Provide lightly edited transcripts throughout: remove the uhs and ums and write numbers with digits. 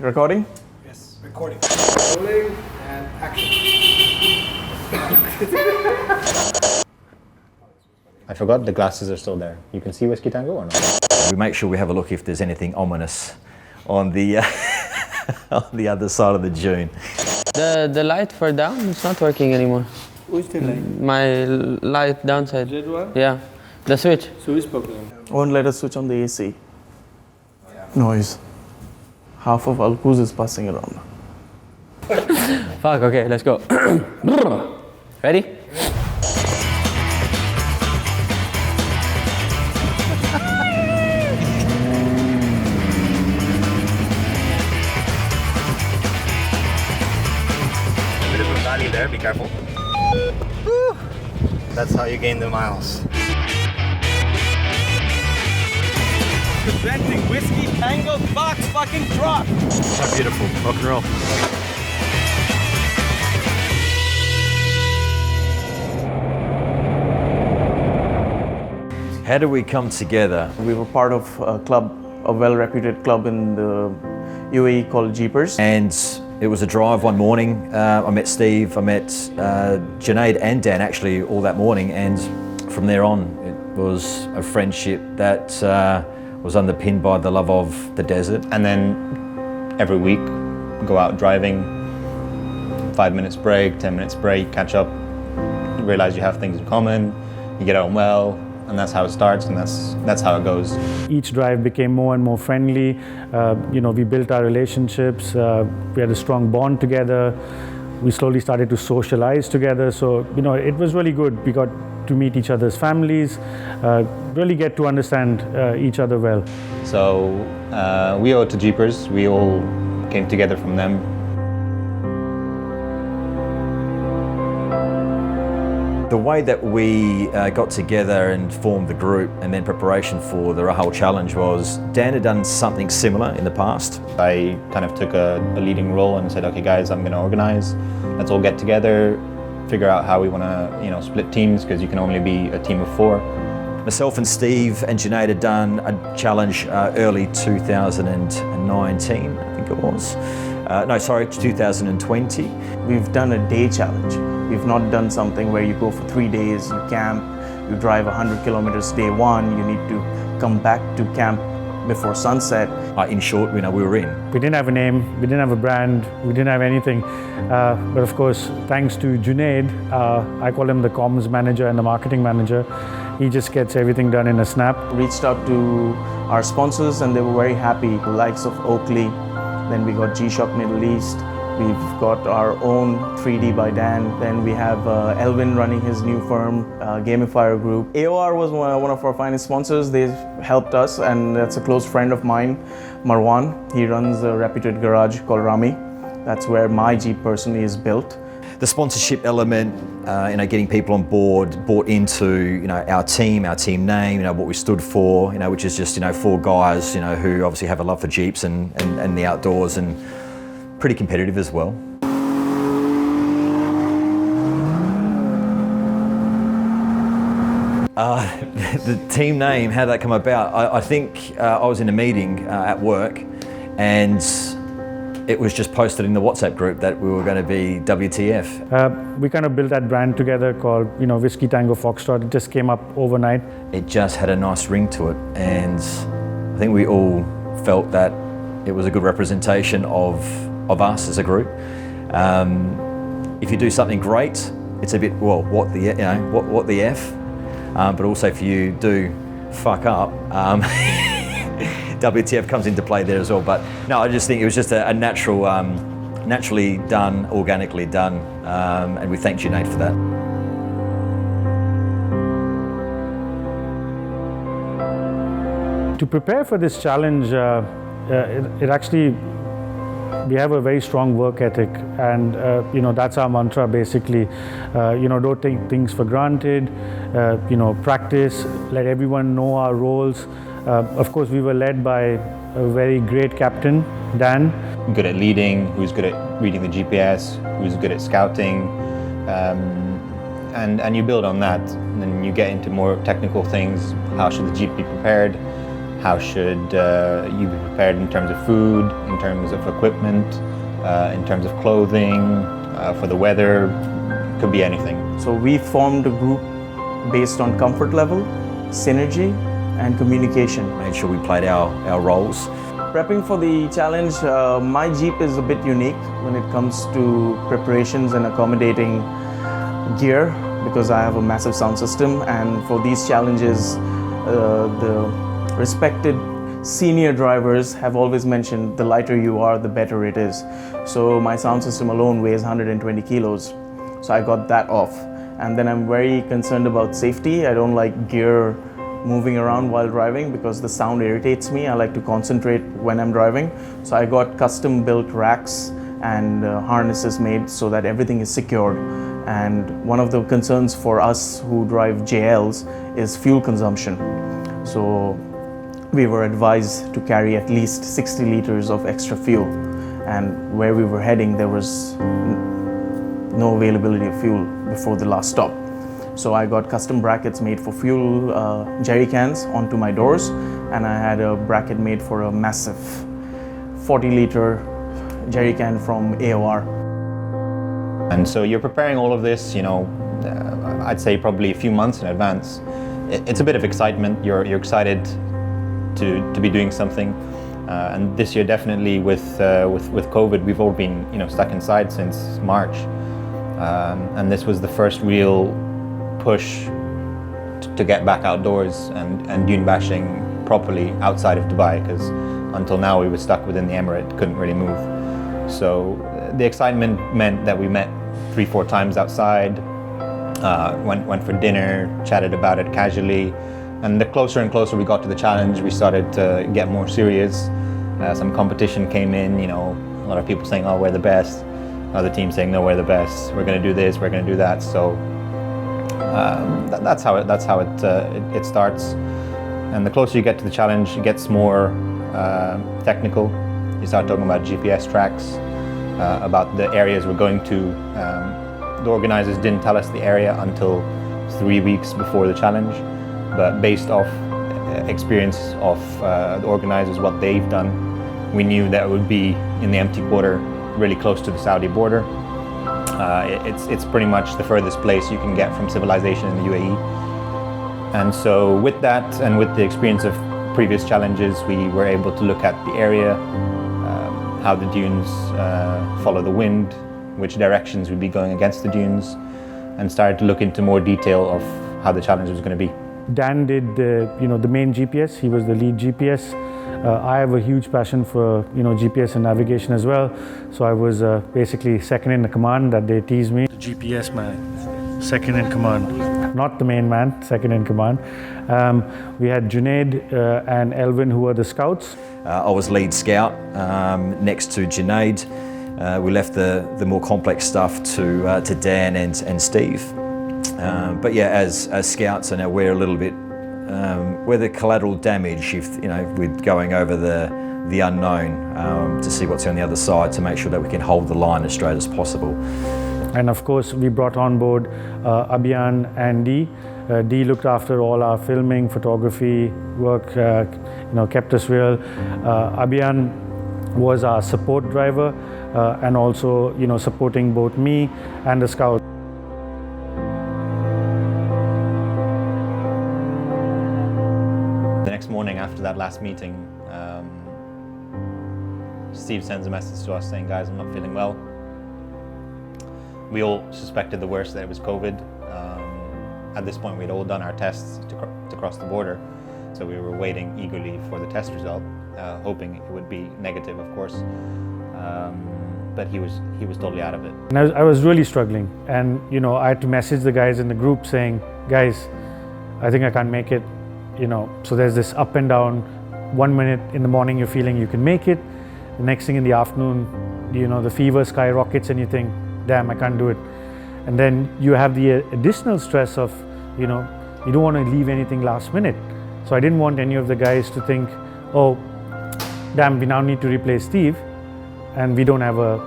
Recording? Yes, recording. Rolling and action. I forgot the glasses are still there. You can see Whiskey Tango or not? We make sure we have a look if there's anything ominous on the on the other side of the dune. The light for down is not working anymore. Which the light? My light downside. That one? Yeah, the switch. So which problem? Won't let us switch on the AC. Noise. Half of Alcuz is passing around. Fuck, okay, let's go. Ready? Bit of a valley there, be careful. Woo. That's how you gain the miles. Presenting Whiskey Tango Foxtrot. How beautiful, rock and roll. How do we come together? We were part of a club, a well-reputed club in the UAE called Jeepers. And it was a drive one morning. I met Steve, I met Junaid and Dan actually all that morning, and from there on it was a friendship that was underpinned by the love of the desert. And then every week, go out driving, 5 minutes break, 10 minutes break, catch up, realize you have things in common, you get on well, and that's how it starts, and that's how it goes. Each drive became more and more friendly. We built our relationships. We had a strong bond together. We slowly started to socialize together. So, it was really good. We got to meet each other's families, really get to understand each other well. So we owe it to Jeepers. We all came together from them. The way that we got together and formed the group and then preparation for the Rahal Challenge was Dan had done something similar in the past. I kind of took a leading role and said, okay guys, I'm going to organize. Let's all get together, figure out how we want to split teams, because you can only be a team of 4. Myself and Steve and Junaid had done a challenge early 2019, I think it was. 2020. We've done a day challenge. We've not done something where you go for 3 days, you camp, you drive 100 kilometers day 1, you need to come back to camp before sunset. In short, we were in. We didn't have a name, we didn't have a brand, we didn't have anything. But of course, thanks to Junaid, I call him the comms manager and the marketing manager. He just gets everything done in a snap. Reached out to our sponsors and they were very happy. The likes of Oakley, then we got G-Shock Middle East. We've got our own 3D by Dan. Then we have Elvin running his new firm, Gamifier Group. AOR was one of our finest sponsors. They helped us, and that's a close friend of mine, Marwan. He runs a reputed garage called RAMY. That's where my Jeep personally is built. The sponsorship element, getting people on board, bought into our team name, what we stood for, which is just 4 guys, who obviously have a love for Jeeps and the outdoors, and pretty competitive as well. The team name, how did that come about? I think I was in a meeting at work, and it was just posted in the WhatsApp group that we were going to be WTF. We kind of built that brand together called, Whiskey Tango Foxtrot. It just came up overnight. It just had a nice ring to it, and I think we all felt that it was a good representation of us as a group. If you do something great, it's a bit, well, what the F? But also if you do fuck up, WTF comes into play there as well. But no, I just think it was just a natural, naturally done, organically done, and we thank Junaid for that. To prepare for this challenge, it actually, we have a very strong work ethic, and that's our mantra basically. Don't take things for granted, practice, let everyone know our roles. Of course, we were led by a very great captain, Dan. Good at leading, who's good at reading the GPS, who's good at scouting, and you build on that. And then you get into more technical things. How should the Jeep be prepared? How should you be prepared in terms of food, in terms of equipment, in terms of clothing, for the weather? Could be anything. So we formed a group based on comfort level, synergy, and communication. Made sure we played our roles. Prepping for the challenge, my Jeep is a bit unique when it comes to preparations and accommodating gear, because I have a massive sound system, and for these challenges, the respected senior drivers have always mentioned the lighter you are, the better it is. So my sound system alone weighs 120 kilos. So I got that off. And then I'm very concerned about safety. I don't like gear moving around while driving because the sound irritates me. I like to concentrate when I'm driving. So I got custom built racks and harnesses made so that everything is secured. And one of the concerns for us who drive JLs is fuel consumption. So we were advised to carry at least 60 liters of extra fuel. And where we were heading, there was no availability of fuel before the last stop. So I got custom brackets made for fuel jerry cans onto my doors, and I had a bracket made for a massive 40-liter jerry can from AOR. And so you're preparing all of this, I'd say probably a few months in advance. It's a bit of excitement. You're excited to be doing something. And this year, definitely with COVID, we've all been stuck inside since March. And this was the first real push to get back outdoors and dune bashing properly outside of Dubai, because until now we were stuck within the Emirate, couldn't really move. So the excitement meant that we met 3-4 times outside, went for dinner, chatted about it casually, and the closer and closer we got to the challenge, we started to get more serious. Some competition came in, a lot of people saying, oh, we're the best. Other teams saying, no, we're the best. We're going to do this, we're going to do that. So that's how it starts. And the closer you get to the challenge, it gets more technical. You start talking about GPS tracks, about the areas we're going to. The organizers didn't tell us the area until 3 weeks before the challenge, but based off experience of the organizers, what they've done, we knew that it would be in the empty quarter, really close to the Saudi border. It's pretty much the furthest place you can get from civilization in the UAE. And so with that and with the experience of previous challenges, we were able to look at the area, how the dunes follow the wind, which directions we'd be going against the dunes, and started to look into more detail of how the challenge was going to be. Dan did the main GPS. He was the lead GPS. I have a huge passion for GPS and navigation as well. So I was basically second in the command that they teased me. The GPS man, second in command. Not the main man, second in command. We had Junaid and Elvin, who were the scouts. I was lead scout next to Junaid. We left the more complex stuff to Dan and Steve. But yeah, as scouts, I know we're a little bit we're the collateral damage if with going over the unknown to see what's on the other side, to make sure that we can hold the line as straight as possible. And of course, we brought on board Abhiyan and Dee. Dee looked after all our filming, photography work, kept us real. Abhiyan was our support driver and also supporting both me and the scout. The next morning after that last meeting, Steve sends a message to us saying, guys, I'm not feeling well. We all suspected the worst, that it was COVID. At this point, we'd all done our tests to cross the border. So we were waiting eagerly for the test result, hoping it would be negative, of course. But he was totally out of it. And I was really struggling. And, I had to message the guys in the group saying, guys, I think I can't make it. So there's this up and down. 1 minute in the morning you're feeling you can make it. The next thing in the afternoon, the fever skyrockets and you think, damn, I can't do it. And then you have the additional stress of, you don't want to leave anything last minute. So I didn't want any of the guys to think, oh, damn, we now need to replace Steve and we don't have a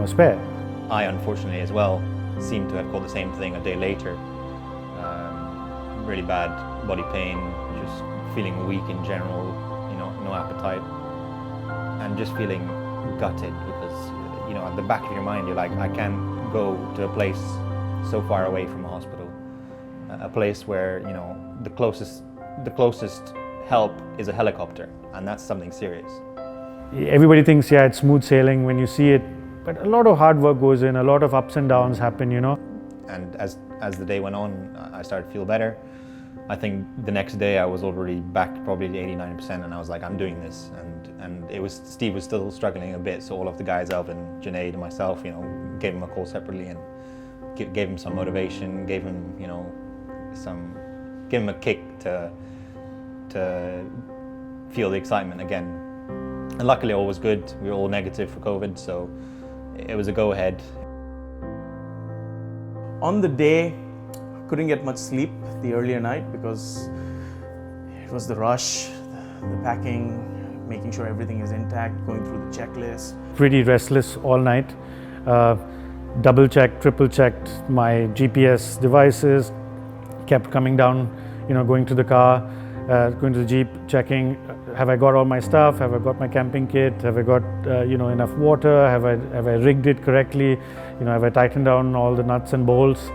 spare. I, unfortunately, as well, seemed to have called the same thing a day later. Really bad body pain, just feeling weak in general, you know, no appetite, and just feeling gutted because, you know, at the back of your mind, you're like, I can't go to a place so far away from a hospital, a place where, you know, the closest help is a helicopter, and that's something serious. Everybody thinks, yeah, it's smooth sailing when you see it, but a lot of hard work goes in, a lot of ups and downs happen, you know. And as the day went on, I started to feel better. I think the next day I was already back probably to 80-90%, and I was like, I'm doing this. And it was, Steve was still struggling a bit, so all of the guys, Elvin, Junaid, and myself, you know, gave him a call separately and gave him some motivation, gave him, you know, give him a kick to feel the excitement again. And luckily all was good. We were all negative for COVID, so it was a go-ahead. On the day, couldn't get much sleep the earlier night because it was the rush, the packing, making sure everything is intact, going through the checklist. Pretty restless all night. Double checked, triple checked my GPS devices, kept coming down, you know, going to the car, going to the Jeep, checking, have I got all my stuff, have I got my camping kit, have I got you know, enough water, have I rigged it correctly, you know, have I tightened down all the nuts and bolts,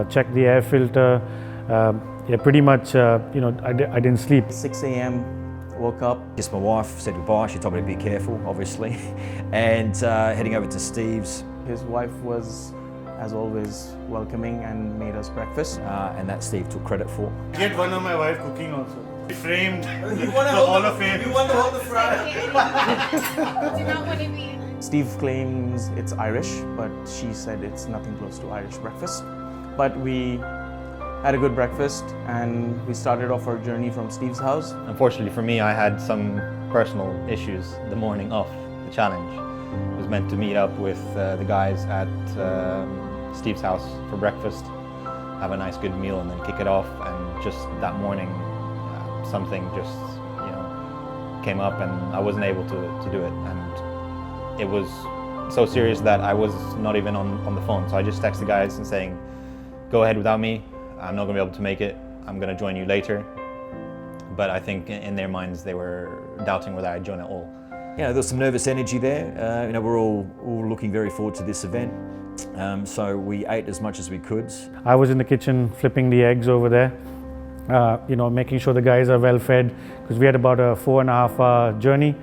checked the air filter. Yeah, pretty much, you know, I didn't sleep. 6 a.m. woke up. Just my wife said goodbye. She told me to be careful, obviously, and heading over to Steve's. His wife was, as always, welcoming and made us breakfast. And that Steve took credit for. Get one of my wife cooking also. We framed You want to hold the Fame. You want to hold the front. Do not want to be. Steve claims it's Irish, but she said it's nothing close to Irish breakfast. But we had a good breakfast and we started off our journey from Steve's house. Unfortunately for me, I had some personal issues the morning of the challenge. I was meant to meet up with the guys at Steve's house for breakfast, have a nice good meal and then kick it off, and just that morning something just, you know, came up and I wasn't able to do it, and it was so serious that I was not even on the phone. So I just texted the guys and saying, go ahead without me, I'm not going to be able to make it, I'm going to join you later. But I think in their minds they were doubting whether I'd join at all. You know, there's some nervous energy there. You know, we're all looking very forward to this event. So we ate as much as we could. I was in the kitchen flipping the eggs over there, you know, making sure the guys are well fed, because we had about a 4.5 hour journey.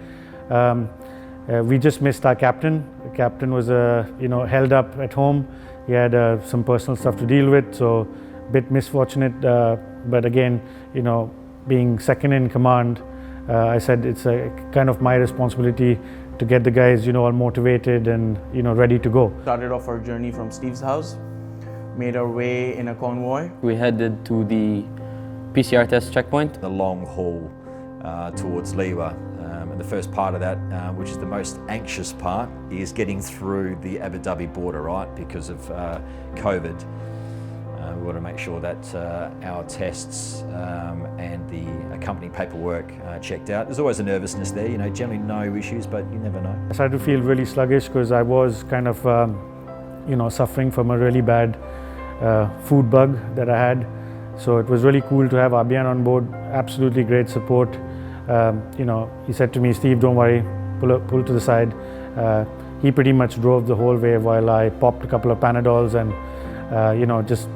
We just missed our captain. The captain was, you know, held up at home. He had some personal stuff to deal with, so a bit misfortunate. But again, you know, being second in command, I said it's a kind of my responsibility to get the guys, you know, all motivated and, you know, ready to go. Started off our journey from Steve's house, made our way in a convoy. We headed to the PCR test checkpoint. The long haul towards Liwa. And the first part of that, which is the most anxious part, is getting through the Abu Dhabi border, right, because of COVID. We want to make sure that our tests and the accompanying paperwork checked out. There's always a nervousness there, you know, generally no issues, but you never know. I started to feel really sluggish because I was kind of, you know, suffering from a really bad food bug that I had. So it was really cool to have Abhiyan on board, absolutely great support. You know, he said to me, Steve, don't worry, pull to the side. He pretty much drove the whole way while I popped a couple of Panadols and, you know, just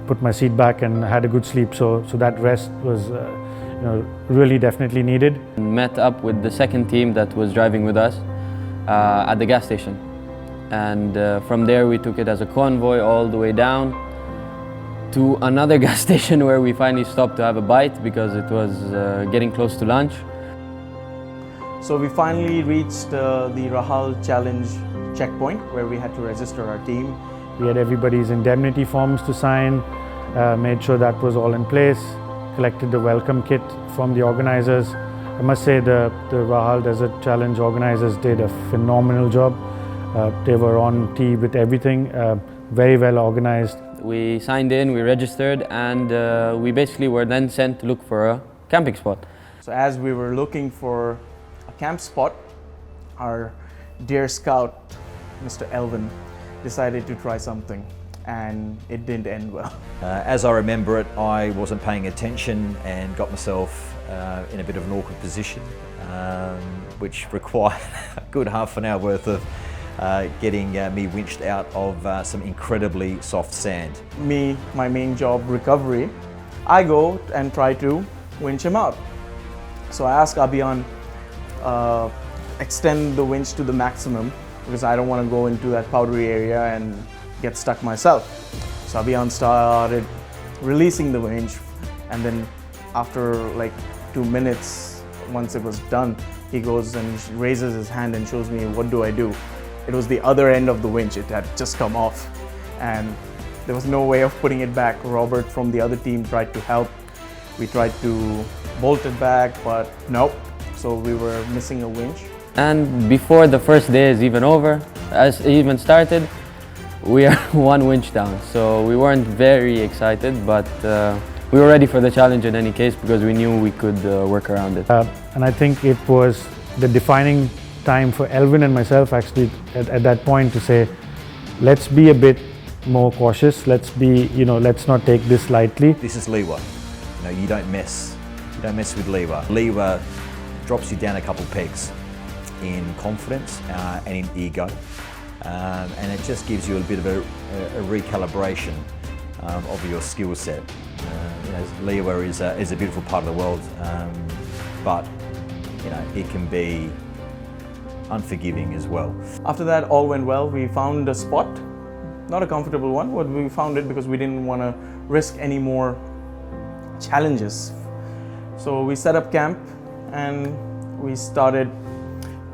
put my seat back and had a good sleep. So that rest was, you know, really definitely needed. Met up with the second team that was driving with us at the gas station. And from there we took it as a convoy all the way down to another gas station where we finally stopped to have a bite because it was getting close to lunch. So we finally reached the Rahal Challenge checkpoint where we had to register our team. We had everybody's indemnity forms to sign, made sure that was all in place, collected the welcome kit from the organizers. I must say the Rahal Desert Challenge organizers did a phenomenal job. They were on tee with everything, very well organized. We signed in, we registered, and we basically were then sent to look for a camping spot. So as we were looking for a camp spot, our dear scout, Mr. Elvin, decided to try something. and it didn't end well. As I remember it, I wasn't paying attention and got myself in a bit of an awkward position, which required a good half an hour worth of getting me winched out of some incredibly soft sand. My main job, recovery, I go and try to winch him out. So I ask Abhiyan, extend the winch to the maximum because I don't want to go into that powdery area and get stuck myself. So Abhiyan started releasing the winch, and then after like 2 minutes, once it was done, he goes and raises his hand and shows me, what do I do? It was the other end of the winch, it had just come off and there was no way of putting it back. Robert from the other team tried to help. We tried to bolt it back, but nope. So we were missing a winch. And before the first day is even over, as it even started, we are one winch down. So we weren't very excited, but we were ready for the challenge in any case because we knew we could work around it. And I think it was the defining time for Elvin and myself actually at that point to say, let's be a bit more cautious. Let's not take this lightly. This is Liwa. You don't mess with Liwa. Liwa drops you down a couple pegs in confidence and in ego, and it just gives you a bit of a recalibration of your skill set. Liwa is a beautiful part of the world, but it can be unforgiving as well. After that, all went well. We found a spot, not a comfortable one, but we found it because we didn't want to risk any more challenges. So we set up camp and we started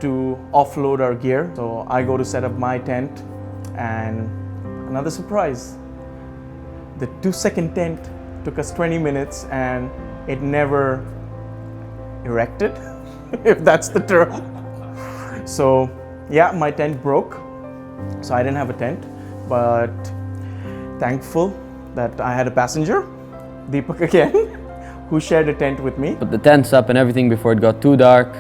to offload our gear. So I go to set up my tent, and another surprise, the 2-second tent took us 20 minutes and it never erected, if that's the term. So yeah, my tent broke, so I didn't have a tent, but thankful that I had a passenger, Deepak again, who shared a tent with me. Put the tents up and everything before it got too dark,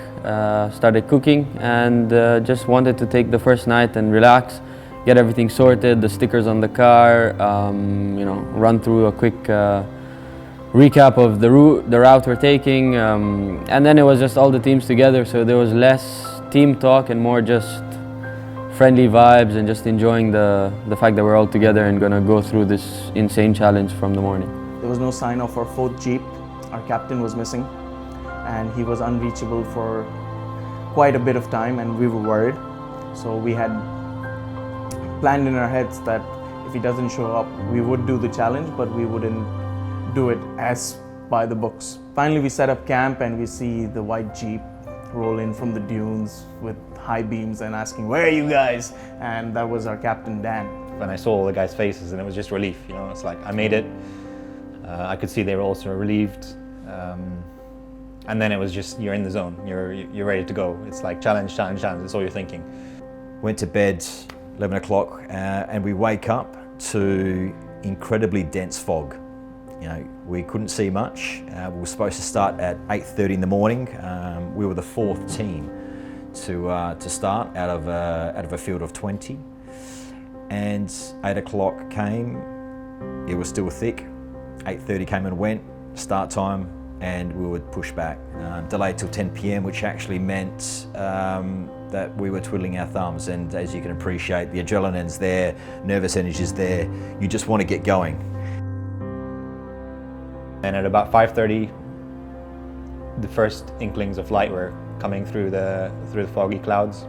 started cooking, and just wanted to take the first night and relax, get everything sorted, the stickers on the car, run through a quick recap of the route we're taking, and then it was just all the teams together, so there was less team talk and more just friendly vibes and just enjoying the fact that we're all together and gonna go through this insane challenge from the morning. There was no sign of our 4th Jeep. Our captain was missing and he was unreachable for quite a bit of time, and we were worried. So we had planned in our heads that if he doesn't show up, we would do the challenge, but we wouldn't do it as by the books. Finally, we set up camp and we see the white Jeep roll in from the dunes with high beams and asking, "Where are you guys?" And that was our captain, Dan. When I saw all the guys' faces, and it was just relief, it's like I made it. I could see they were also relieved. And then it was just, you're in the zone, you're ready to go. It's like challenge, challenge, challenge, that's all you're thinking. Went to bed 11 o'clock and we wake up to incredibly dense fog. We couldn't see much. We were supposed to start at 8:30 in the morning. We were the 4th team to start out of a field of 20. And 8 o'clock came, it was still thick. 8:30 came and went, start time, and we would push back. Delayed till 10 p.m, which actually meant that we were twiddling our thumbs, and as you can appreciate, the adrenaline's there, nervous energy's there, you just want to get going. And at about 5:30, the first inklings of light were coming through the foggy clouds,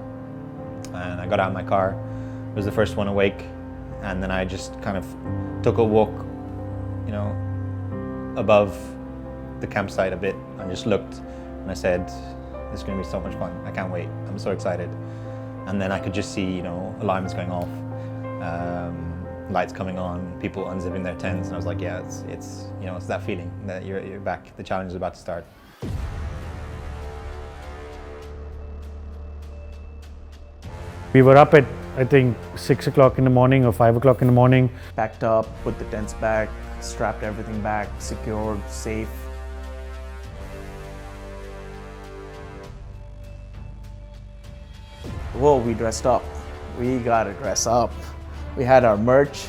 and I got out of my car. I was the first one awake, and then I just kind of took a walk, above the campsite a bit, and just looked, and I said, "This is going to be so much fun! I can't wait! I'm so excited!" And then I could just see, alarms going off, lights coming on, people unzipping their tents, and I was like, "Yeah, it's that feeling that you're back. The challenge is about to start." We were up at, I think, 6 o'clock in the morning or 5 o'clock in the morning. Packed up, put the tents back, strapped everything back, secured, safe. Whoa, we dressed up. We gotta dress up. We had our merch,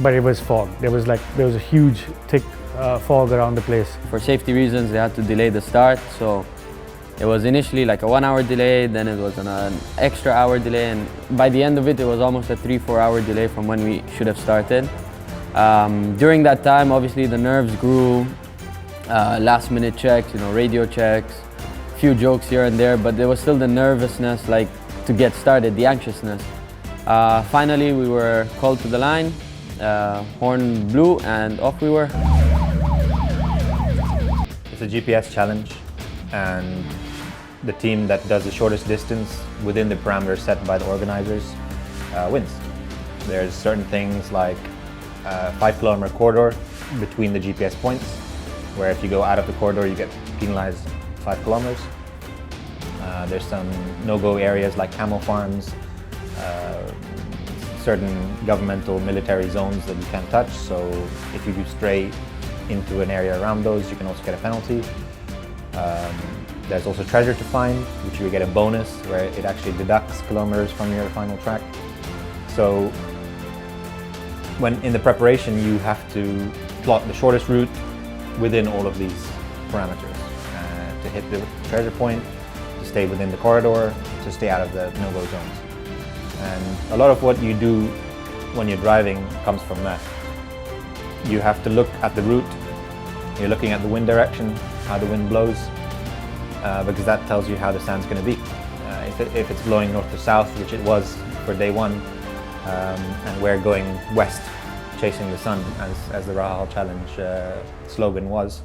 but it was fog. There was a huge thick fog around the place. For safety reasons, they had to delay the start, so it was initially like a 1 hour delay, then it was an extra hour delay, and by the end of it, it was almost a 3-4 hour delay from when we should have started. During that time, obviously the nerves grew, last minute checks, radio checks, few jokes here and there, but there was still the nervousness, like to get started, the anxiousness. Finally, we were called to the line, horn blew, and off we were. It's a GPS challenge, and the team that does the shortest distance within the parameters set by the organizers wins. There's certain things like a 5-kilometer corridor between the GPS points, where if you go out of the corridor, you get penalized 5 kilometers. There's some no-go areas like camel farms, certain governmental military zones that you can't touch, so if you stray into an area around those, you can also get a penalty. There's also treasure to find, which you get a bonus where it actually deducts kilometers from your final track. So when in the preparation, you have to plot the shortest route within all of these parameters to hit the treasure point, to stay within the corridor, to stay out of the no-go zones. And a lot of what you do when you're driving comes from that. You have to look at the route, you're looking at the wind direction, how the wind blows, because that tells you how the sand's going to be. If it's blowing north to south, which it was for day one, and we're going west, chasing the sun, as the Rahal Challenge slogan was,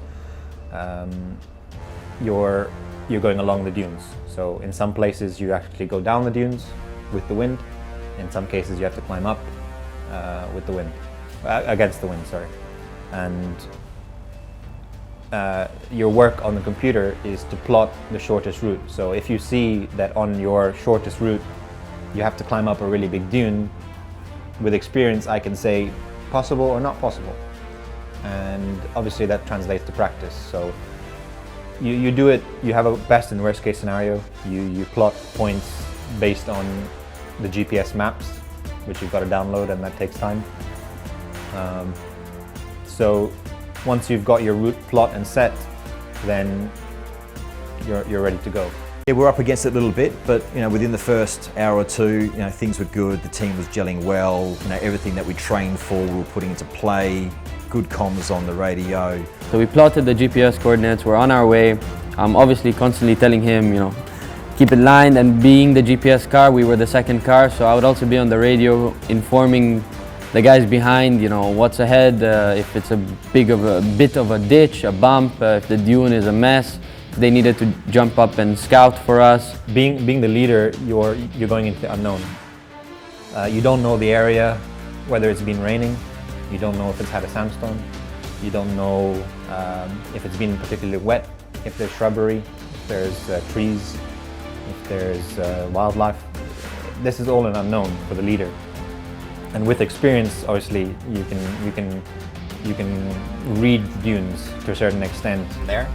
you're going along the dunes. So in some places you actually go down the dunes with the wind. In some cases you have to climb up with the wind, against the wind, sorry. And your work on the computer is to plot the shortest route. So if you see that on your shortest route you have to climb up a really big dune, with experience I can say possible or not possible. And obviously that translates to practice. So you do it, you have a best and worst case scenario. You plot points based on the GPS maps, which you've got to download, and that takes time. So once you've got your route plot and set, then you're ready to go. Yeah, we're up against it a little bit, but within the first hour or two, things were good. The team was gelling well. Everything that we trained for, we were putting into play. Good comms on the radio. So we plotted the GPS coordinates. We're on our way. Obviously, constantly telling him, keep it lined. And being the GPS car, we were the second car, so I would also be on the radio informing the guys behind, what's ahead. If it's a bit of a ditch, a bump, if the dune is a mess. They needed to jump up and scout for us. Being the leader, you're going into the unknown. You don't know the area, whether it's been raining. You don't know if it's had a sandstorm. You don't know if it's been particularly wet, if there's shrubbery, if there's trees, if there's wildlife. This is all an unknown for the leader. And with experience, obviously, you can read dunes to a certain extent. There.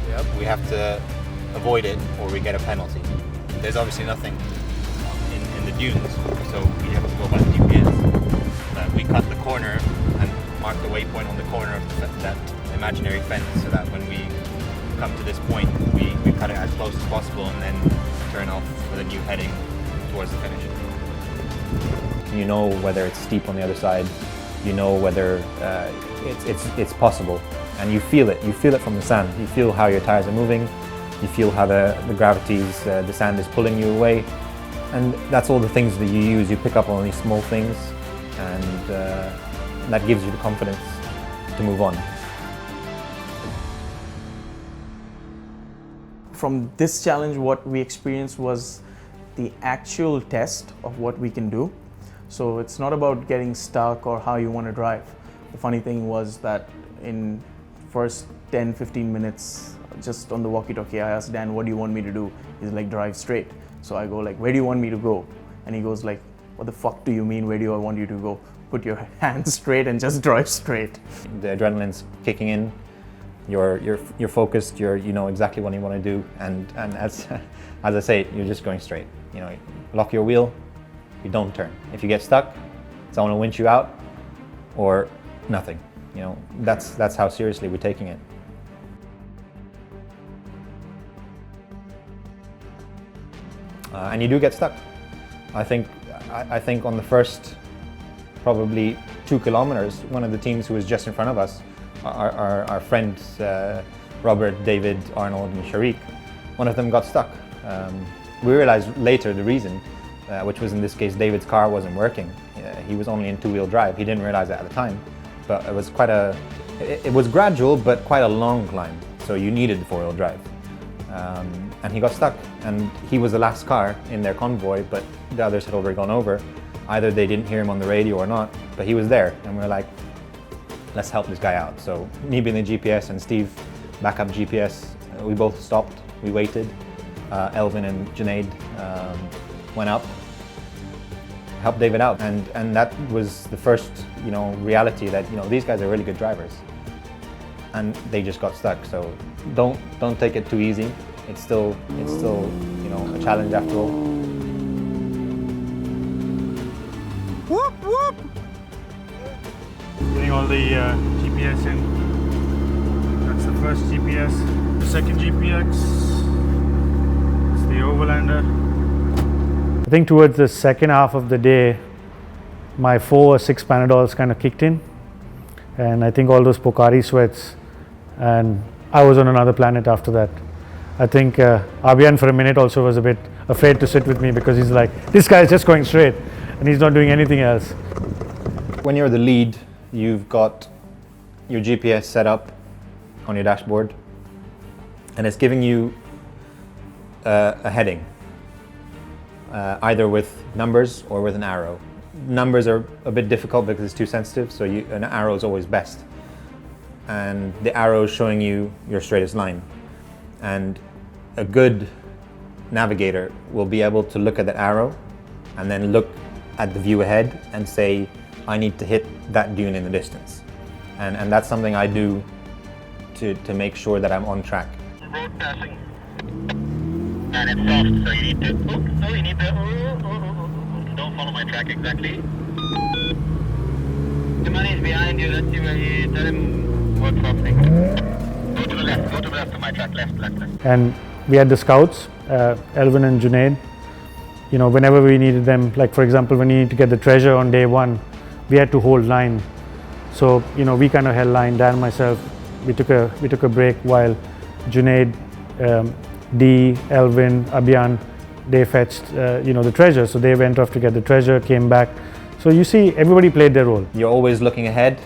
Yep. We have to avoid it or we get a penalty. There's obviously nothing in the dunes, so we have to go by the GPS. We cut the corner and mark the waypoint on the corner of that imaginary fence, so that when we come to this point, we cut it as close as possible and then turn off with a new heading towards the finish. You know whether it's steep on the other side. You know whether it's possible. And you feel it from the sand. You feel how your tires are moving, you feel how the gravity's, the sand is pulling you away. And that's all the things that you use. You pick up on these small things, and that gives you the confidence to move on. From this challenge, what we experienced was the actual test of what we can do. So it's not about getting stuck or how you want to drive. The funny thing was that in first 10-15 minutes, just on the walkie-talkie, I asked Dan, what do you want me to do? He's like, drive straight. So I go like, where do you want me to go? And he goes like, what the fuck do you mean, where do I want you to go? Put your hands straight and just drive straight. The adrenaline's kicking in, you're focused, you know exactly what you want to do, and as I say, you're just going straight. Lock your wheel, you don't turn. If you get stuck, someone will winch you out, or nothing. You know, that's how seriously we're taking it. And you do get stuck. I think on the first probably 2 kilometers, one of the teams who was just in front of us, our friends Robert, David, Arnold, and Sharik, one of them got stuck. We realized later the reason, which was in this case David's car wasn't working. He was only in 2-wheel drive. He didn't realize it at the time, but it was it was gradual but quite a long climb. So you needed the 4-wheel drive. And he got stuck, and he was the last car in their convoy, but the others had already gone over. Either they didn't hear him on the radio or not, but he was there, and we were like, let's help this guy out. So me being the GPS and Steve, backup GPS, we both stopped, we waited. Elvin and Junaid went up, helped David out, and that was the first, you know, reality that, you know, these guys are really good drivers, and they just got stuck. So don't take it too easy. It's still you know, a challenge after all. Whoop whoop! Getting all the GPS in. That's the first GPS. The second GPX. It's the Overlander. I think towards the second half of the day, my 4 or 6 Panadols kind of kicked in, and I think all those Pocari sweats, and I was on another planet after that. I think Abhiyan for a minute also was a bit afraid to sit with me because he's like, this guy is just going straight and he's not doing anything else. When you're the lead, you've got your GPS set up on your dashboard, and it's giving you a heading, either with numbers or with an arrow. Numbers are a bit difficult because it's too sensitive, so an arrow is always best. And the arrow is showing you your straightest line. And a good navigator will be able to look at that arrow and then look at the view ahead and say, I need to hit that dune in the distance. And that's something I do to make sure that I'm on track. Road passing. And it's soft, so you need to, don't follow my track exactly. The man is behind you, let's see where he, tell him what's happening. Go to the left of my track, left. And we had the scouts, Elvin and Junaid. You know, whenever we needed them, like for example, when you need to get the treasure on day 1, we had to hold line. So, you know, we kind of held line. Dan and myself, we took a break while Junaid, Dee, Elvin, Abhiyan, they fetched, you know, the treasure. So they went off to get the treasure, came back. So you see, everybody played their role. You're always looking ahead.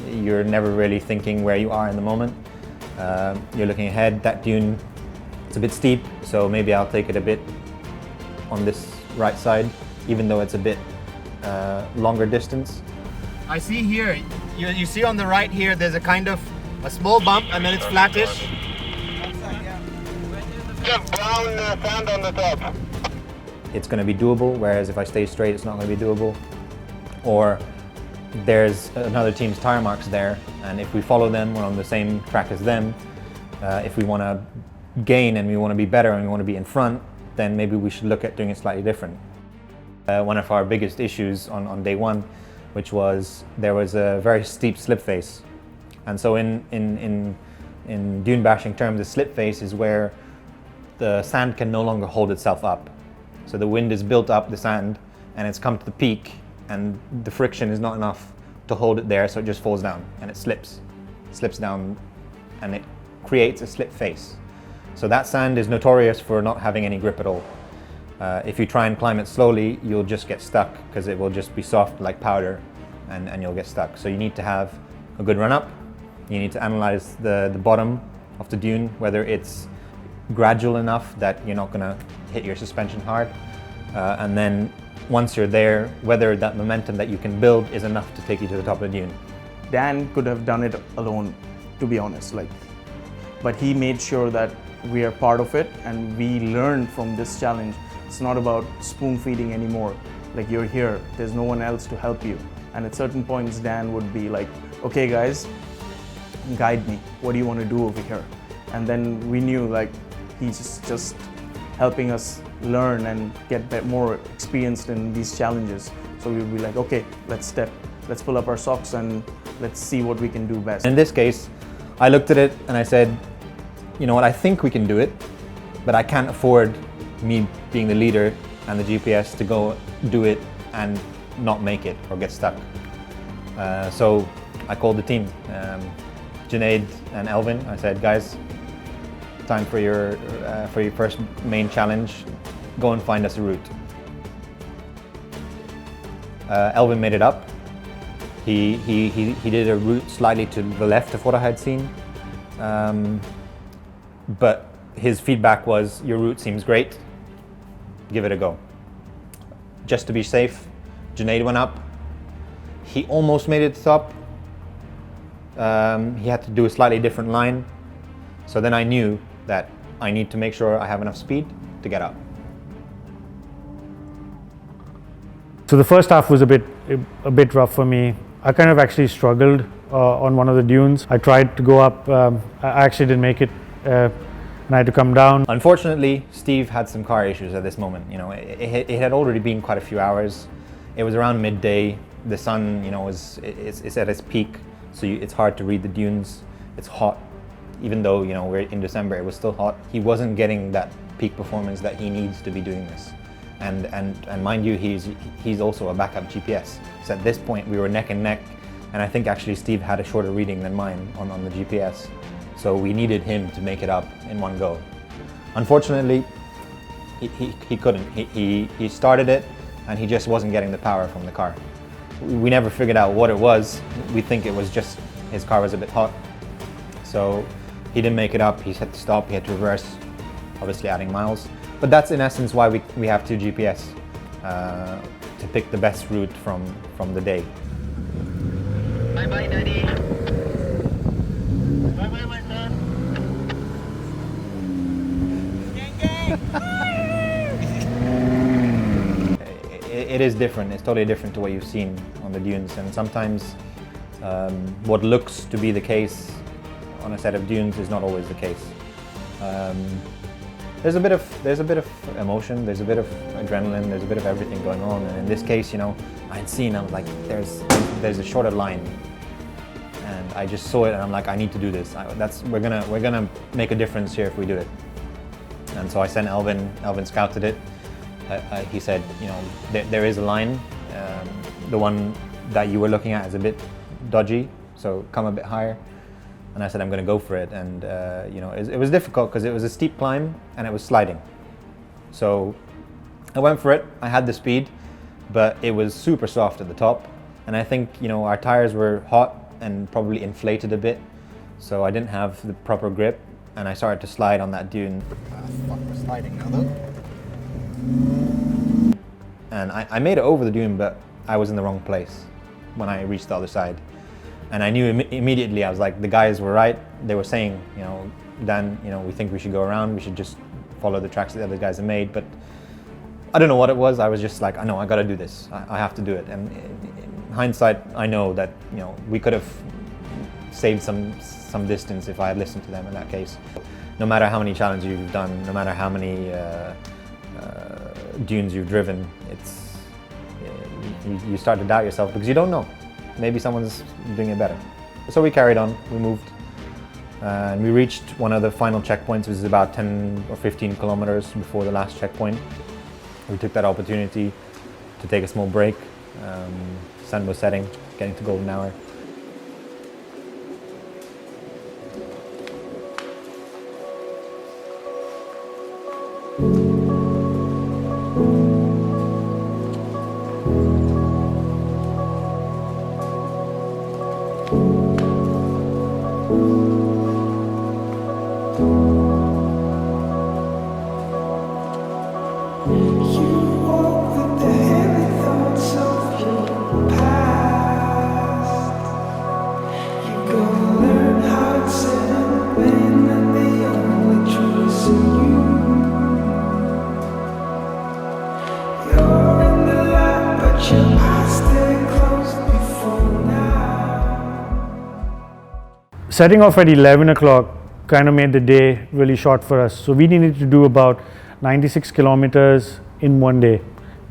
You're never really thinking where you are in the moment. You're looking ahead. That dune, it's a bit steep, so maybe I'll take it a bit on this right side, even though it's a bit longer distance. I see here, you see on the right here, there's a kind of a small bump and then it's flattish. Just brown sand on the top. It's going to be doable, whereas if I stay straight, it's not going to be doable. Or there's another team's tire marks there, and if we follow them, we're on the same track as them. If we want to gain and we want to be better and we want to be in front, then maybe we should look at doing it slightly different. One of our biggest issues on day 1, which was there was a very steep slip face. And so in dune bashing terms, the slip face is where the sand can no longer hold itself up. So the wind has built up the sand and it's come to the peak, and the friction is not enough to hold it there, so it just falls down and it slips down, and it creates a slip face. So that sand is notorious for not having any grip at all. If you try and climb it slowly, you'll just get stuck because it will just be soft like powder, and you'll get stuck. So you need to have a good run up. You need to analyze the bottom of the dune, whether it's gradual enough that you're not going to hit your suspension hard, and then once you're there, whether that momentum that you can build is enough to take you to the top of the dune. Dan could have done it alone, to be honest, but he made sure that we are part of it and we learned from this challenge. It's not about spoon feeding anymore. Like, you're here, there's no one else to help you. And at certain points, Dan would be like, okay guys, guide me. What do you want to do over here? And then we knew like he's just helping us learn and get more experienced in these challenges. So we would be like, okay, let's step let's pull up our socks and let's see what we can do best. In this case, I looked at it and I said, you know what, I think we can do it, but I can't afford me being the leader and the GPS to go do it and not make it or get stuck. So I called the team, Junaid and Elvin. I said, guys, time for your first main challenge. Go and find us a route. Elvin made it up. He did a route slightly to the left of what I had seen, but his feedback was, your route seems great, give it a go. Just to be safe, Junaid went up. He almost made it to the top. He had to do a slightly different line. So then I knew that I need to make sure I have enough speed to get up. So the first half was a bit rough for me. I kind of actually struggled on one of the dunes. I tried to go up, I actually didn't make it, and I had to come down. Unfortunately, Steve had some car issues at this moment. You know, it had already been quite a few hours. It was around midday. The sun, you know, is at its peak, so it's hard to read the dunes. It's hot, even though, you know, we're in December. It was still hot. He wasn't getting that peak performance that he needs to be doing this. And mind you, he's also a backup GPS. So at this point we were neck and neck, and I think actually Steve had a shorter reading than mine on the GPS. So we needed him to make it up in one go. Unfortunately, he couldn't. He started it and he just wasn't getting the power from the car. We never figured out what it was. We think it was just his car was a bit hot. So he didn't make it up. He had to stop, he had to reverse, obviously adding miles. But that's in essence why we have two GPS, to pick the best route from the day. Bye bye, Daddy. Bye bye, my son. It is different. It's totally different to what you've seen on the dunes, and sometimes what looks to be the case on a set of dunes is not always the case. There's a bit of emotion, there's a bit of adrenaline, there's a bit of everything going on. And in this case, you know, I was like, there's a shorter line, and I just saw it, and I'm like, I need to do this. We're gonna make a difference here if we do it. And so I sent Elvin. Elvin scouted it. He said, you know, there is a line. The one that you were looking at is a bit dodgy, so come a bit higher. And I said, I'm going to go for it. And you know, it was difficult because it was a steep climb and it was sliding. So I went for it. I had the speed, but it was super soft at the top. And I think, you know, our tires were hot and probably inflated a bit. So I didn't have the proper grip, and I started to slide on that dune. Fuck, we're sliding now though. And I made it over the dune, but I was in the wrong place when I reached the other side. And I knew immediately, I was like, the guys were right. They were saying, you know, Dan, you know, we think we should go around. We should just follow the tracks that the other guys have made. But I don't know what it was. I was just like, I know, I got to do this. I have to do it. And in hindsight, I know that, you know, we could have saved some distance if I had listened to them in that case. No matter how many challenges you've done, no matter how many dunes you've driven, you start to doubt yourself because you don't know. Maybe someone's doing it better. So we carried on, we moved, and we reached one of the final checkpoints, which is about 10 or 15 kilometers before the last checkpoint. We took that opportunity to take a small break. Sun was setting, getting to golden hour. Setting off at 11 o'clock kind of made the day really short for us. So we needed to do about 96 kilometers in one day,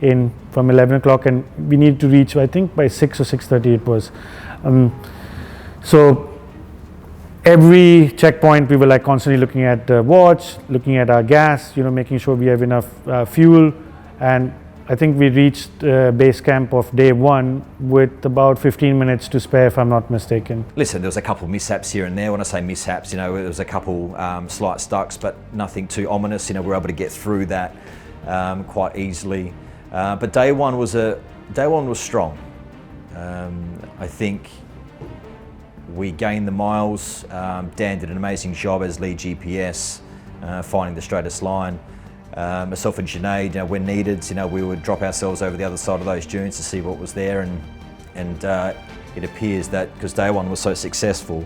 in from 11 o'clock, and we needed to reach, I think, by 6 or 6:30 it was. So every checkpoint we were like constantly looking at the watch, looking at our gas, making sure we have enough fuel. And I think we reached base camp of day 1 with about 15 minutes to spare, if I'm not mistaken. Listen, there was a couple of mishaps here and there. When I say mishaps, there was a couple slight stucks, but nothing too ominous. We were able to get through that quite easily. But day one was strong. I think we gained the miles. Dan did an amazing job as lead GPS, finding the straightest line. Myself and Junaid, when needed, we would drop ourselves over the other side of those dunes to see what was there, and it appears that because day one was so successful,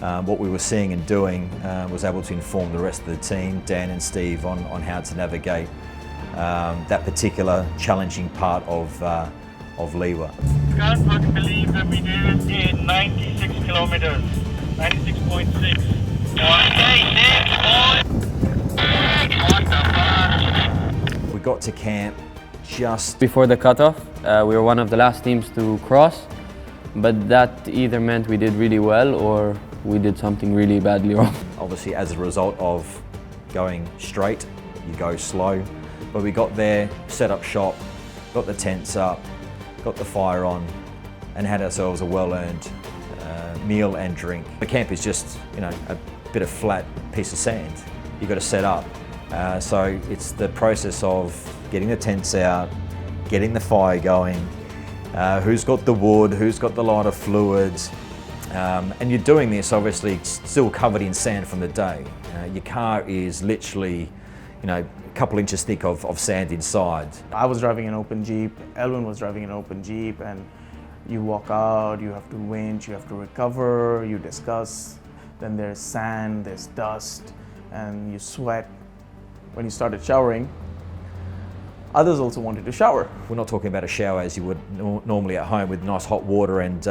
what we were seeing and doing was able to inform the rest of the team, Dan and Steve, on how to navigate that particular challenging part of Liwa. Can't not believe that we did it in 96 kilometers, 96.6. We got to camp just before the cutoff. We were one of the last teams to cross, but that either meant we did really well or we did something really badly wrong. Obviously, as a result of going straight, you go slow. But we got there, set up shop, got the tents up, got the fire on, and had ourselves a well-earned meal and drink. The camp is just, a bit of flat piece of sand. You've got to set up. So it's the process of getting the tents out, getting the fire going, who's got the wood, who's got the lighter fluids, and you're doing this obviously still covered in sand from the day. Your car is literally, a couple inches thick of sand inside. I was driving an open Jeep, Elvin was driving an open Jeep, and you walk out, you have to winch, you have to recover, you discuss, then there's sand, there's dust, and you sweat. When you started showering, others also wanted to shower. We're not talking about a shower as you would normally at home with nice hot water and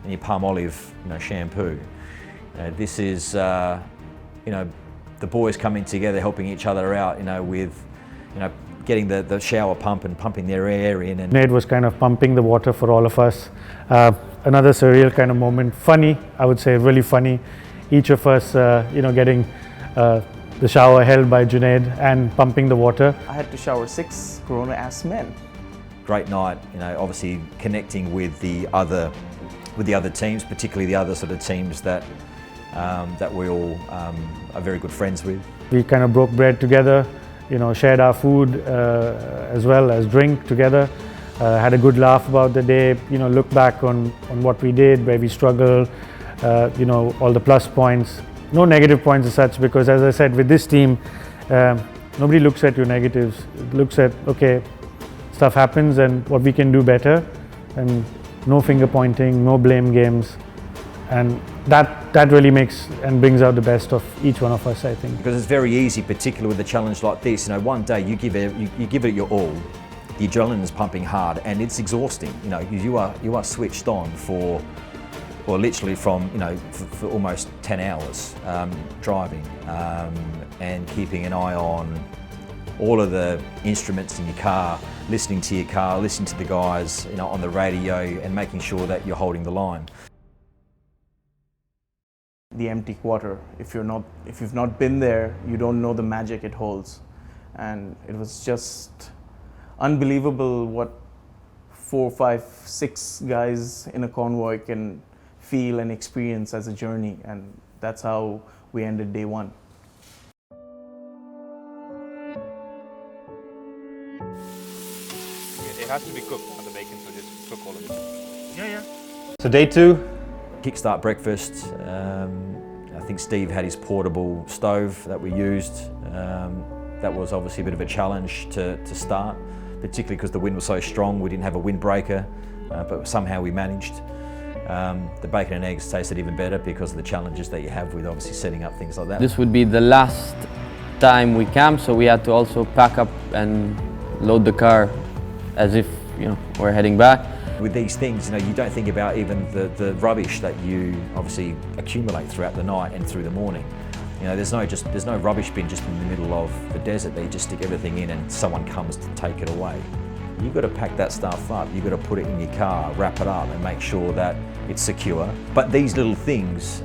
your palm olive shampoo. This is the boys coming together, helping each other out, with getting the shower pump and pumping their air in. And Ned was kind of pumping the water for all of us. Another surreal kind of moment, funny, I would say, really funny. Each of us, getting the shower held by Junaid and pumping the water. I had to shower 6 Corona-ass men. Great night, obviously connecting with the other teams, particularly the other sort of teams that we all are very good friends with. We kind of broke bread together, shared our food as well as drink together, had a good laugh about the day, looked back on what we did, where we struggled, all the plus points. No negative points as such, because as I said, with this team, nobody looks at your negatives. It looks at, okay, stuff happens and what we can do better, and no finger pointing, no blame games. And that really makes and brings out the best of each one of us, I think. Because it's very easy, particularly with a challenge like this. One day you give it your all, the adrenaline is pumping hard, and it's exhausting. You are switched on for literally from for almost 10 hours driving and keeping an eye on all of the instruments in your car, listening to your car, listening to the guys on the radio, and making sure that you're holding the line. The empty quarter. If you've not been there, you don't know the magic it holds. And it was just unbelievable what 4, 5, 6 guys in a convoy can feel and experience as a journey, and that's how we ended day 1. It has to be cooked on the bacon, so just cook all of it. Yeah. So day 2, Kickstart breakfast. I think Steve had his portable stove that we used. That was obviously a bit of a challenge to start, particularly because the wind was so strong. We didn't have a windbreaker, but somehow we managed. The bacon and eggs tasted even better because of the challenges that you have with obviously setting up things like that. This would be the last time we camped, so we had to also pack up and load the car as if we're heading back. With these things, you don't think about even the rubbish that you obviously accumulate throughout the night and through the morning. There's no rubbish bin just in the middle of the desert that you just stick everything in and someone comes to take it away. You've got to pack that stuff up. You've got to put it in your car, wrap it up, and make sure that it's secure. But these little things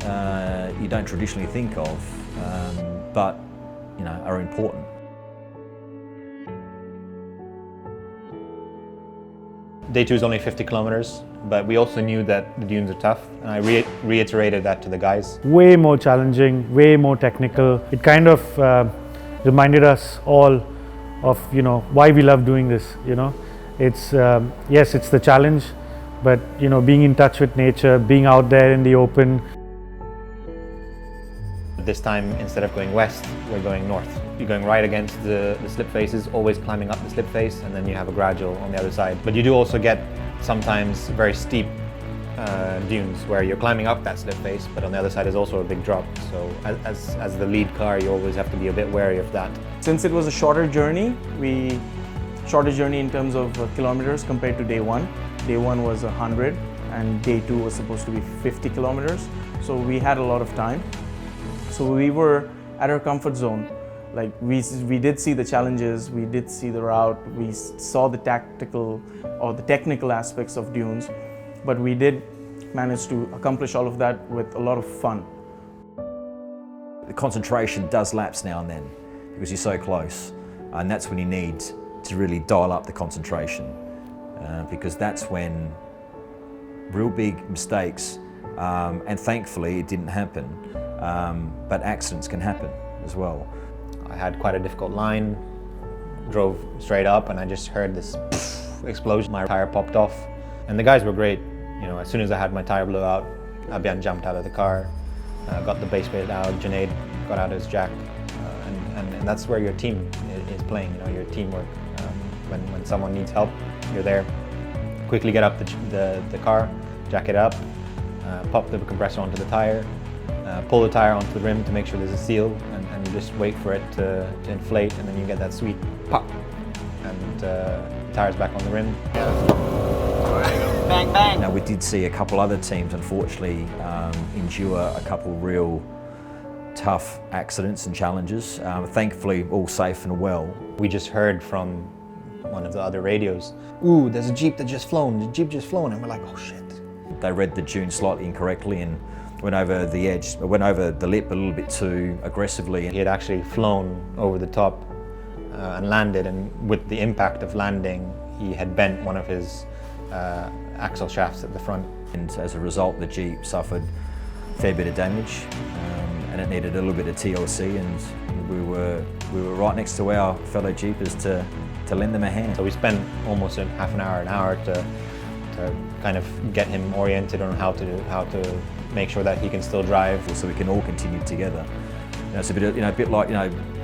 you don't traditionally think of, but you know, are important. Day 2 is only 50 kilometers, but we also knew that the dunes are tough, and I reiterated that to the guys. Way more challenging, way more technical. It kind of reminded us all of, you know, why we love doing this. You know, it's yes, it's the challenge, but you know, being in touch with nature, being out there in the open. This time, instead of going west, we're going north. You're going right against the slip faces, always climbing up the slip face, and then you have a gradual on the other side. But you do also get sometimes very steep dunes where you're climbing up that slip face, but on the other side is also a big drop. So as the lead car, you always have to be a bit wary of that. Since it was a shorter journey in terms of kilometers compared to day 1. Day 1 was 100 and day 2 was supposed to be 50 kilometers. So we had a lot of time. So we were at our comfort zone. Like we did see the challenges, we did see the route, we saw the tactical or the technical aspects of dunes, but we did manage to accomplish all of that with a lot of fun. The concentration does lapse now and then because you're so close, and that's when you need to really dial up the concentration because that's when real big mistakes, and thankfully it didn't happen, but accidents can happen as well. I had quite a difficult line, drove straight up, and I just heard this explosion. My tire popped off, and the guys were great. You know, as soon as I had my tire blew out, Abian jumped out of the car, got the base plate out, Junaid got out his jack, and that's where your team is playing. You know, your teamwork. When someone needs help, you're there. Quickly get up the car, jack it up, pop the compressor onto the tire, pull the tire onto the rim to make sure there's a seal, and you just wait for it to inflate, and then you get that sweet pop, and the tire's back on the rim. Bang, bang. Now, we did see a couple other teams, unfortunately, endure a couple real tough accidents and challenges. Thankfully, all safe and well. We just heard from one of the other radios, "Ooh, there's a Jeep that just flown, the Jeep just flown," and we're like, "Oh shit." They read the dune slightly incorrectly and went over the edge, went over the lip a little bit too aggressively. He had actually flown over the top and landed, and with the impact of landing, he had bent one of his axle shafts at the front. And as a result, the Jeep suffered a fair bit of damage, and it needed a little bit of TLC, and we were right next to our fellow Jeepers to lend them a hand. So we spent almost half an hour to kind of get him oriented on how to make sure that he can still drive, so we can all continue together. You know, it's a bit, a bit like,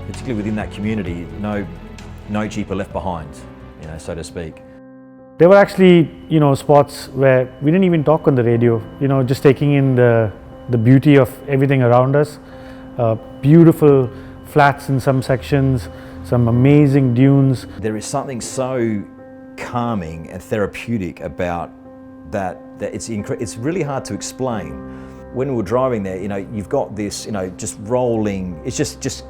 particularly within that community, no Jeeper left behind, so to speak. There were actually, spots where we didn't even talk on the radio, just taking in the beauty of everything around us. Beautiful flats in some sections, some amazing dunes. There is something so calming and therapeutic about that it's really hard to explain. When we were driving there, you've got this, just rolling, it's just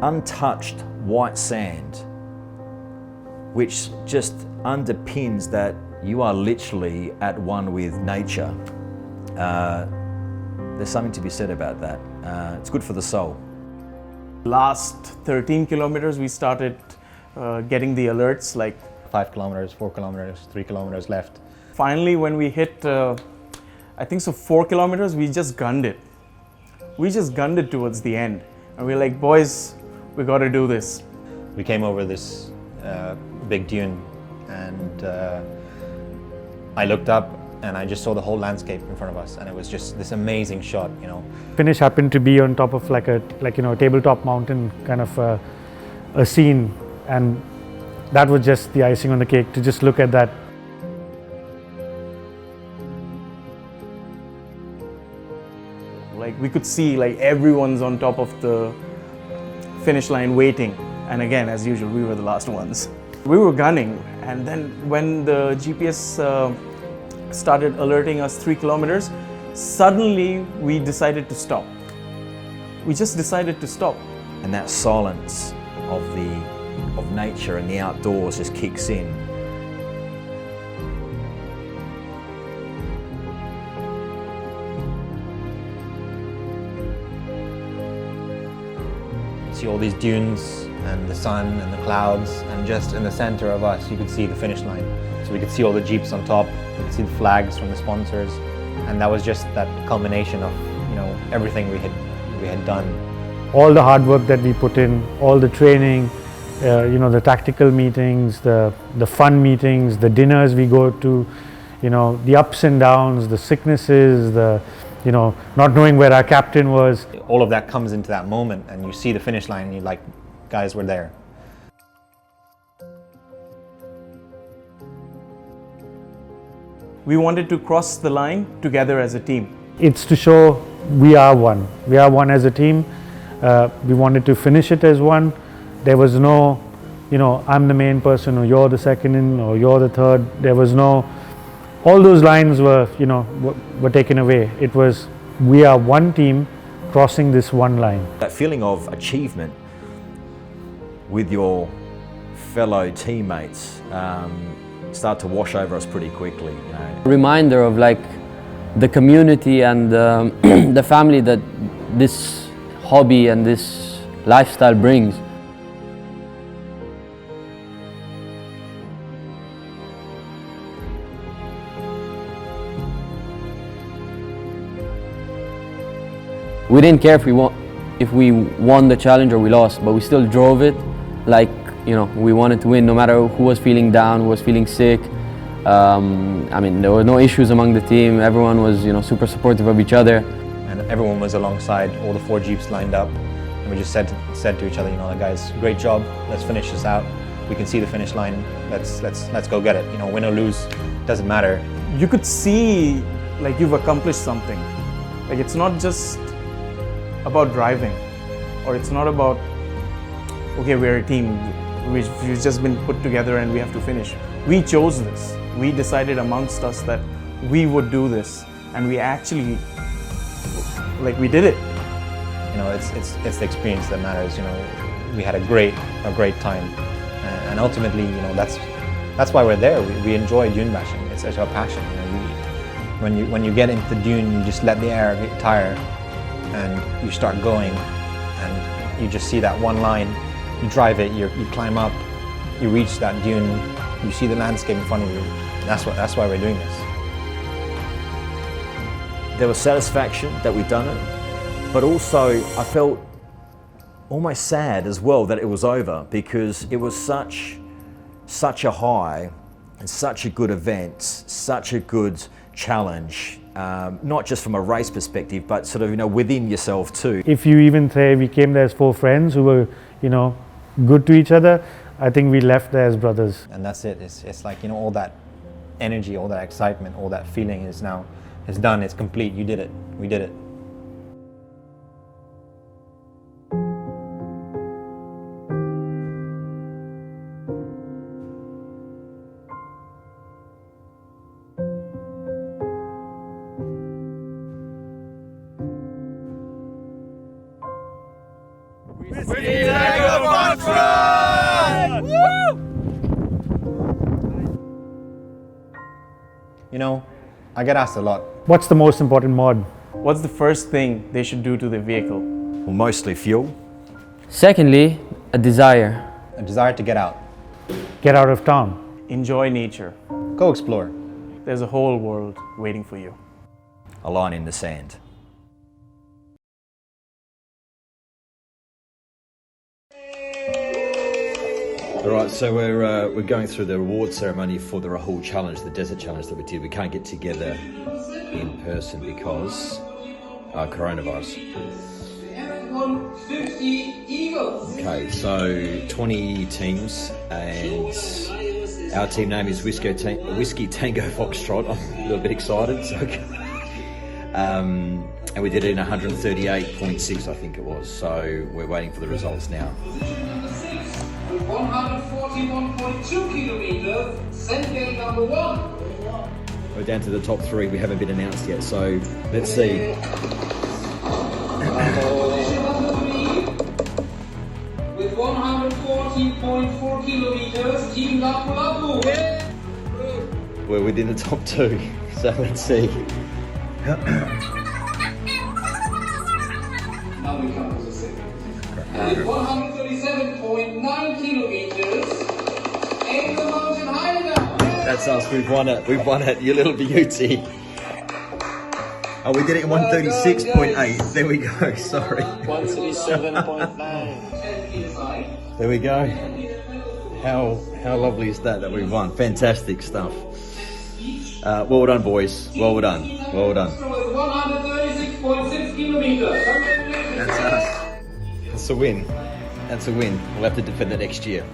untouched white sand, which just underpins that you are literally at one with nature. There's something to be said about that. It's good for the soul. Last 13 kilometers, we started getting the alerts like 5 kilometers, 4 kilometers, 3 kilometers left. Finally, when we hit, I think so 4 kilometers, we just gunned it. We just gunned it towards the end. And we're like, boys, we gotta do this. We came over this big dune, and I looked up and I just saw the whole landscape in front of us, and it was just this amazing shot, Finish happened to be on top of like a tabletop mountain kind of a scene, and that was just the icing on the cake to just look at that. Like we could see like everyone's on top of the finish line waiting, and again, as usual, we were the last ones. We were gunning, and then when the GPS started alerting us 3 kilometers, suddenly we decided to stop. We just decided to stop. And that silence of nature and the outdoors just kicks in, see all these dunes and the sun and the clouds, and just in the center of us you could see the finish line. So we could see all the Jeeps on top, we could see the flags from the sponsors, and that was just that culmination of, you know, everything we had done. All the hard work that we put in, all the training, you know, the tactical meetings, the fun meetings, the dinners we go to, you know, the ups and downs, the sicknesses, the, you know, not knowing where our captain was. All of that comes into that moment, and you see the finish line and you're like, guys, we're there. We wanted to cross the line together as a team. It's to show we are one. We are one as a team. We wanted to finish it as one. There was no, you know, I'm the main person, or you're the second in, or you're the third. There was no, all those lines were, you know, were taken away. It was, we are one team crossing this one line. That feeling of achievement with your fellow teammates start to wash over us pretty quickly. You know. Reminder of like the community and the family that this hobby and this lifestyle brings. We didn't care if we won the challenge or we lost, but we still drove it like, you know, we wanted to win no matter who was feeling down, who was feeling sick. I mean, there were no issues among the team. Everyone was, you know, super supportive of each other. And everyone was alongside, all the 4 Jeeps lined up, and we just said to each other, you know, guys, great job, let's finish this out. We can see the finish line, let's go get it. You know, win or lose, doesn't matter. You could see like you've accomplished something. Like, it's not just about driving, or it's not about, okay, we're a team, we've just been put together and we have to finish. We chose this. We decided amongst us that we would do this, and we actually, like, we did it. You know, it's the experience that matters. You know, we had a great time, and ultimately, you know, that's why we're there. We enjoy dune bashing. It's such our passion. You know, when you get into the dune, you just let the air hit tire, and you start going, and you just see that one line. You drive it, you climb up, you reach that dune, you see the landscape in front of you. That's why we're doing this. There was satisfaction that we'd done it, but also I felt almost sad as well that it was over, because it was such a high and such a good event, such a good challenge, not just from a race perspective, but sort of, you know, within yourself too. If you even say we came there as 4 friends who were, you know, good to each other, I think we left there as brothers. And that's it. It's like, you know, all that energy, all that excitement, all that feeling is done, it's complete. You did it. We did it. You know, I get asked a lot. What's the most important mod? What's the first thing they should do to the vehicle? Well, mostly fuel. Secondly, a desire. A desire to get out. Get out of town. Enjoy nature. Go explore. There's a whole world waiting for you. A line in the sand. All right, so we're going through the award ceremony for the Rahal challenge, the desert challenge that we did. We can't get together in person because coronavirus. Okay, so 20 teams, and our team name is Whiskey Tango Foxtrot. I'm a little bit excited. So, and we did it in 138.6, I think it was. So we're waiting for the results now. 141.2 kilometers, Sendgate number 1. We're down to the top 3. We haven't been announced yet, so let's see. Position number 3 with 114.4 kilometers, Team Lapu. We're within the top 2, so let's see. Now we come to the second. 137.9 kilometers. And the mountain highway. That's us. We've won it. We've won it. You little beauty. Oh, we did it in 136.8. There we go. Sorry. 137.9. There we go. How lovely is that we've won? Fantastic stuff. Well done, boys. Well done. Well done. 136.6 kilometers. That's us. That's a win. That's a win. We'll have to defend it next year.